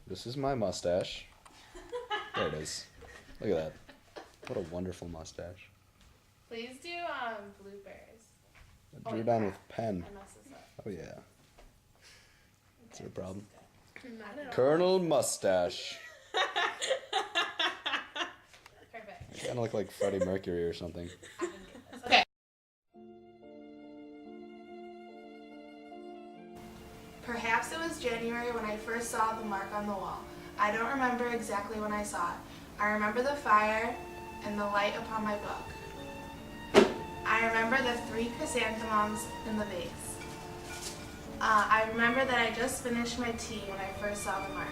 This is my mustache. There it is. Look at that. What a wonderful mustache. Please do bloopers. I drew it on with pen. I messed this up. Oh yeah. Is there a problem? Not at all. Colonel Mustache. Perfect. You kind of look like Freddie Mercury or something. I can get this. Okay. Perhaps it was January when I first saw the mark on the wall. I don't remember exactly when I saw it. I remember the fire and the light upon my book. I remember the 3 chrysanthemums in the vase. I remember that I just finished my tea when I first saw the mark.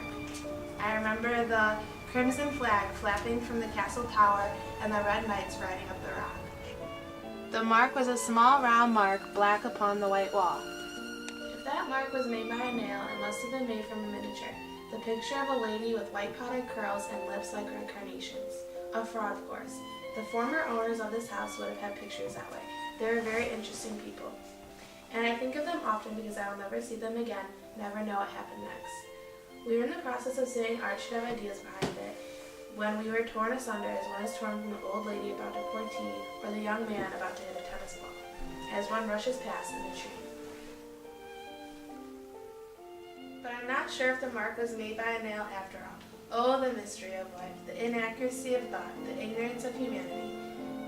I remember the crimson flag flapping from the castle tower and the red knights riding up the rock. The mark was a small round mark, black upon the white wall. If that mark was made by a nail, it must have been made from a miniature. The picture of a lady with white powdered curls and lips like red carnations. A fraud, of course. The former owners of this house would have had pictures that way. They were very interesting people. And I think of them often because I will never see them again, never know what happened next. We were in the process of saying art should have ideas behind it, when we were torn asunder as one is torn from the old lady about to pour tea, or the young man about to hit a tennis ball, as one rushes past in a tree. But I'm not sure if the mark was made by a nail after all. Oh, the mystery of life, the inaccuracy of thought, the ignorance of humanity.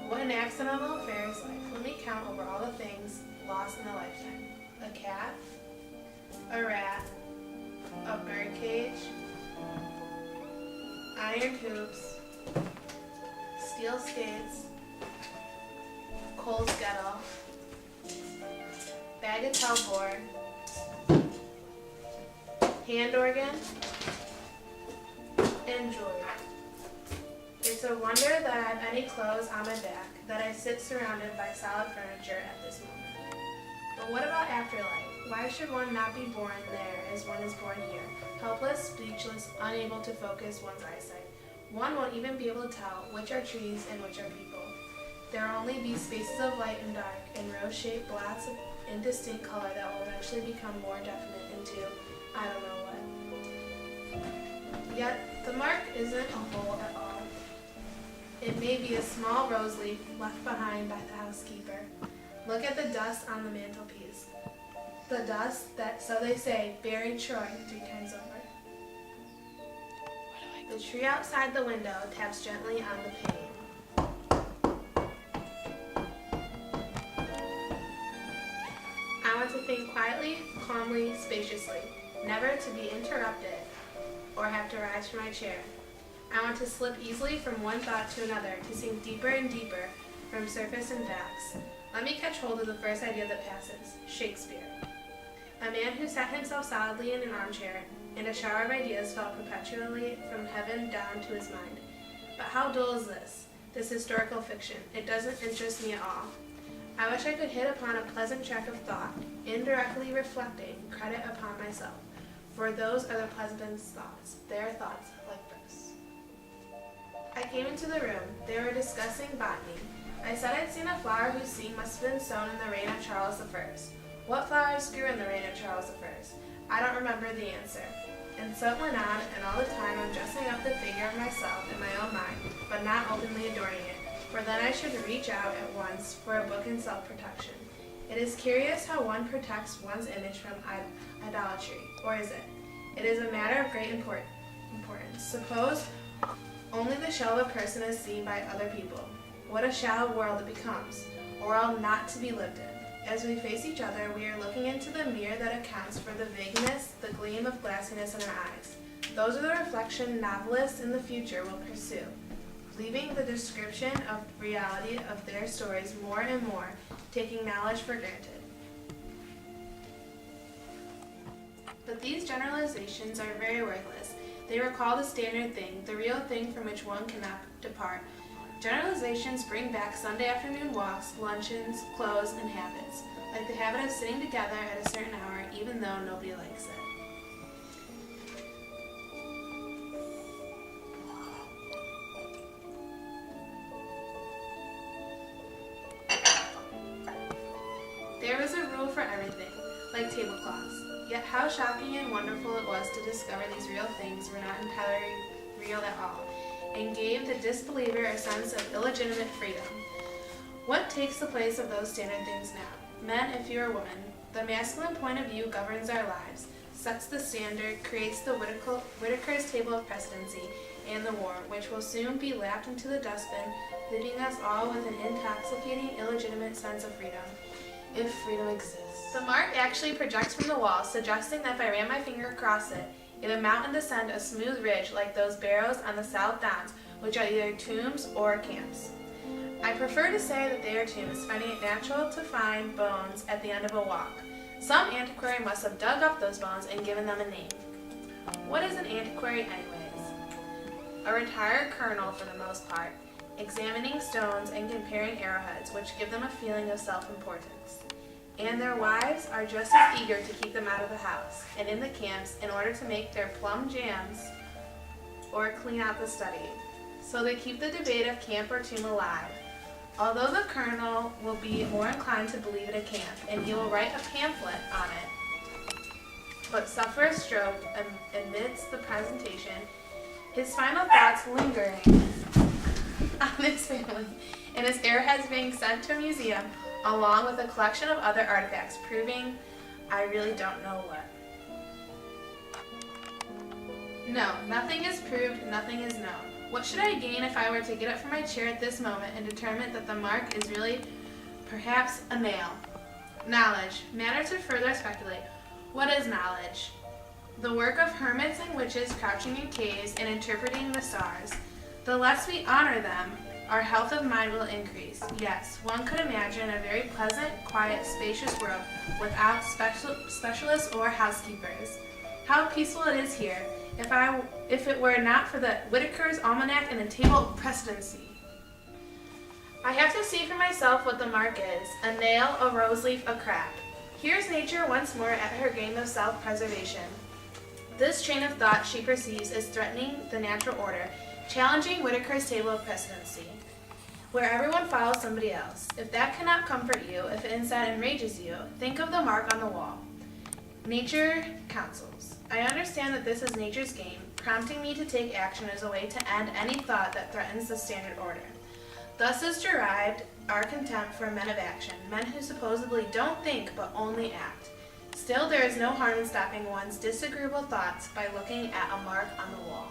What an accidental affair is life. Let me count over all the things lost in a lifetime. A cat, a rat, a birdcage, iron hoops, steel skates, coal scuttle, bagatelle board, hand organ, and jewelry. It's a wonder that I have any clothes on my back, that I sit surrounded by solid furniture at this moment. But what about afterlife? Why should one not be born there as one is born here, helpless, speechless, unable to focus one's eyesight? One won't even be able to tell which are trees and which are people. There will only be spaces of light and dark, and rose-shaped blots of indistinct color that will eventually become more definite into I don't know what. Yet, the mark isn't a hole at all. It may be a small rose leaf left behind by the housekeeper. Look at the dust on the mantelpiece. The dust that, so they say, buried Troy 3 times over. The tree outside the window taps gently on the pane. I want to think quietly, calmly, spaciously, never to be interrupted or have to rise from my chair. I want to slip easily from one thought to another, to sink deeper and deeper from surface and facts. Let me catch hold of the first idea that passes. Shakespeare. A man who sat himself solidly in an armchair, and a shower of ideas fell perpetually from heaven down to his mind. But how dull is this historical fiction? It doesn't interest me at all. I wish I could hit upon a pleasant track of thought, indirectly reflecting credit upon myself. For those are the pleasantest thoughts, their thoughts like this. I came into the room. They were discussing botany. I said I'd seen a flower whose seed must have been sown in the reign of Charles I. What flowers grew in the reign of Charles I? I don't remember the answer. And so it went on, and all the time I'm dressing up the figure of myself in my own mind, but not openly adorning it, for then I should reach out at once for a book in self-protection. It is curious how one protects one's image from idolatry, or is it? It is a matter of great importance. Suppose only the shell of a person is seen by other people. What a shallow world it becomes, a world not to be lived in. As we face each other, we are looking into the mirror that accounts for the vagueness, the gleam of glassiness in our eyes. Those are the reflection novelists in the future will pursue, leaving the description of reality of their stories more and more, taking knowledge for granted. But these generalizations are very worthless. They recall the standard thing, the real thing from which one cannot depart. Generalizations bring back Sunday afternoon walks, luncheons, clothes, and habits, like the habit of sitting together at a certain hour even though nobody likes it. There was a rule for everything, like tablecloths. Yet how how shocking and wonderful it was to discover these real things were not entirely real at all, and gave the disbeliever a sense of illegitimate freedom. What takes the place of those standard things now? Men, if you are women, the masculine point of view governs our lives, sets the standard, creates the Whitaker's table of precedency, and the war, which will soon be lapped into the dustbin, leaving us all with an intoxicating, illegitimate sense of freedom, if freedom exists. The mark actually projects from the wall, suggesting that if I ran my finger across it, it would mount and descend a smooth ridge like those barrows on the South Downs, which are either tombs or camps. I prefer to say that they are tombs, finding it natural to find bones at the end of a walk. Some antiquary must have dug up those bones and given them a name. What is an antiquary anyways? A retired colonel for the most part, examining stones and comparing arrowheads, which give them a feeling of self-importance. And their wives are just as eager to keep them out of the house and in the camps in order to make their plum jams or clean out the study. So they keep the debate of camp or tomb alive. Although the colonel will be more inclined to believe it a camp, and he will write a pamphlet on it, but suffer a stroke amidst the presentation, his final thoughts lingering on his family, and his arrowheads being sent to a museum, along with a collection of other artifacts, proving I really don't know what. No, nothing is proved, nothing is known. What should I gain if I were to get up from my chair at this moment and determine that the mark is really perhaps a nail? Knowledge. Matter to further speculate. What is knowledge? The work of hermits and witches crouching in caves and interpreting the stars. The less we honor them, our health of mind will increase. Yes, one could imagine a very pleasant, quiet, spacious world without specialists or housekeepers. How peaceful it is here, if it were not for the Whitaker's Almanac and the table of precedency. I have to see for myself what the mark is: a nail, a rose leaf, a crack. Here's nature once more at her game of self-preservation. This train of thought she perceives as threatening the natural order, challenging Whitaker's table of precedency, where everyone follows somebody else. If that cannot comfort you, if it instead enrages you, think of the mark on the wall. Nature counsels. I understand that this is nature's game, prompting me to take action as a way to end any thought that threatens the standard order. Thus is derived our contempt for men of action, men who supposedly don't think but only act. Still, there is no harm in stopping one's disagreeable thoughts by looking at a mark on the wall.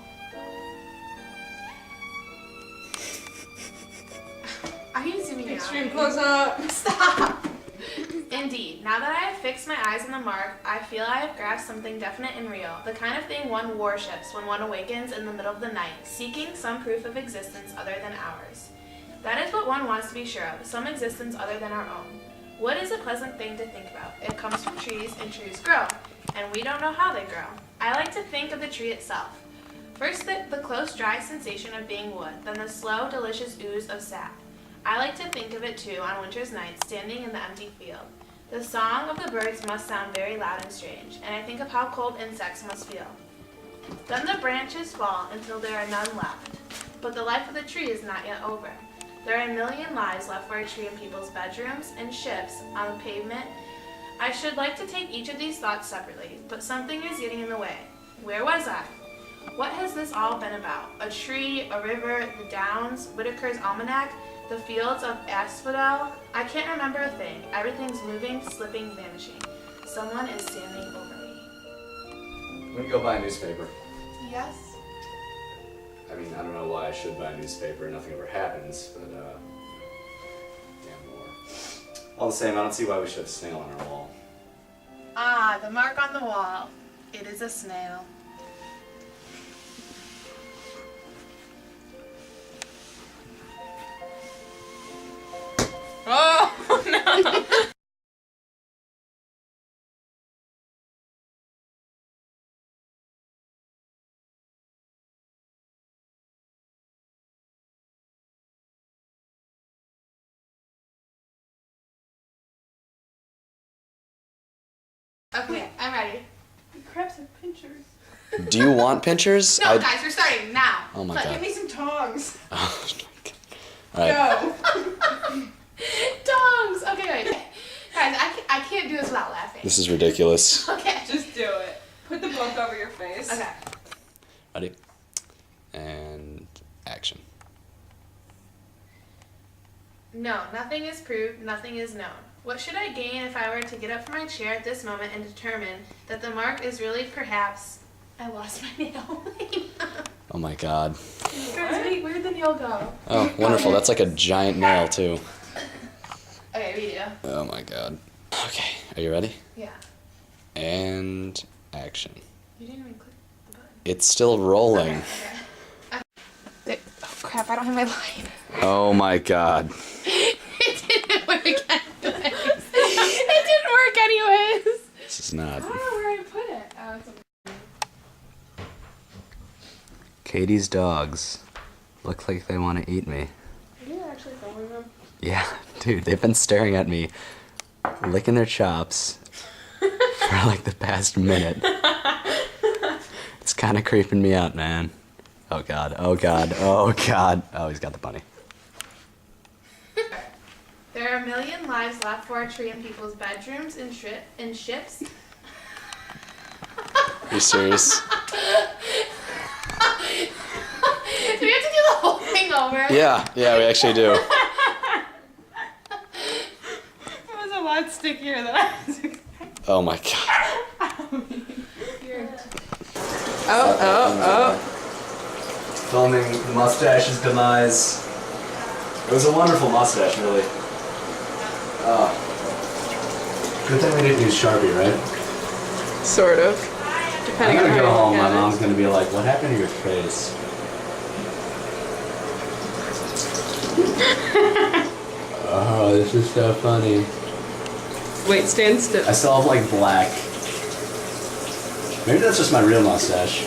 Are you zooming out? Extreme close up. Stop! Indeed, now that I have fixed my eyes on the mark, I feel I have grasped something definite and real, the kind of thing one worships when one awakens in the middle of the night, seeking some proof of existence other than ours. That is what one wants to be sure of, some existence other than our own. What is a pleasant thing to think about? It comes from trees, and trees grow, and we don't know how they grow. I like to think of the tree itself. First the close, dry sensation of being wood, then the slow, delicious ooze of sap. I like to think of it too on winter's nights, standing in the empty field. The song of the birds must sound very loud and strange, and I think of how cold insects must feel. Then the branches fall until there are none left. But the life of the tree is not yet over. There are a million lives left for a tree in people's bedrooms and ships on the pavement. I should like to take each of these thoughts separately, but something is getting in the way. Where was I? What has this all been about? A tree, a river, the downs, Whitaker's Almanac, the fields of asphodel? I can't remember a thing. Everything's moving, slipping, vanishing. Someone is standing over me. I'm gonna go buy a newspaper. Yes? I mean, I don't know why I should buy a newspaper. Nothing ever happens, but, damn war. All the same, I don't see why we should have a snail on our wall. Ah, the mark on the wall. It is a snail. Oh, no. Okay, I'm ready. The crabs have pinchers. Do you want pinchers? No, guys, we're starting now. Oh my But god. Give me some tongs. Oh my god. Alright. Go. Dongs! Okay, wait. Guys, I can't do this without laughing. This is ridiculous. Okay. Just do it. Put the book over your face. Okay. Ready? And action. No, nothing is proved, nothing is known. What should I gain if I were to get up from my chair at this moment and determine that the mark is really perhaps... I lost my nail. Oh my god. Guys, wait, where'd the nail go? Oh, wonderful. That's like a giant nail, too. Okay, we do. Oh my god. Okay, are you ready? Yeah. And action. You didn't even click the button. It's still rolling. Okay. Oh crap, I don't have my line. Oh my god. It didn't work anyways. It didn't work anyways. This is not. I don't know where I put it. Oh, it's Katie's dogs look like they want to eat me. Are you actually filming them? Yeah, dude, they've been staring at me, licking their chops for like the past minute. It's kind of creeping me out, man. Oh god, oh god, oh god. Oh, he's got the bunny. There are a million lives left for a tree in people's bedrooms, in ships. Are you serious? Do we have to do the whole thing over? Yeah, we actually do. It was a lot stickier than I was expecting. Oh my god. Oh. Filming the mustache's demise. It was a wonderful mustache, really. Good thing we didn't use Sharpie, right? Sort of. I'm Depending on gonna how go you home. look My at mom's gonna be like, "What happened to your face?" Oh, this is so funny. it. Wait, stand still. I still have like black. Maybe that's just my real mustache.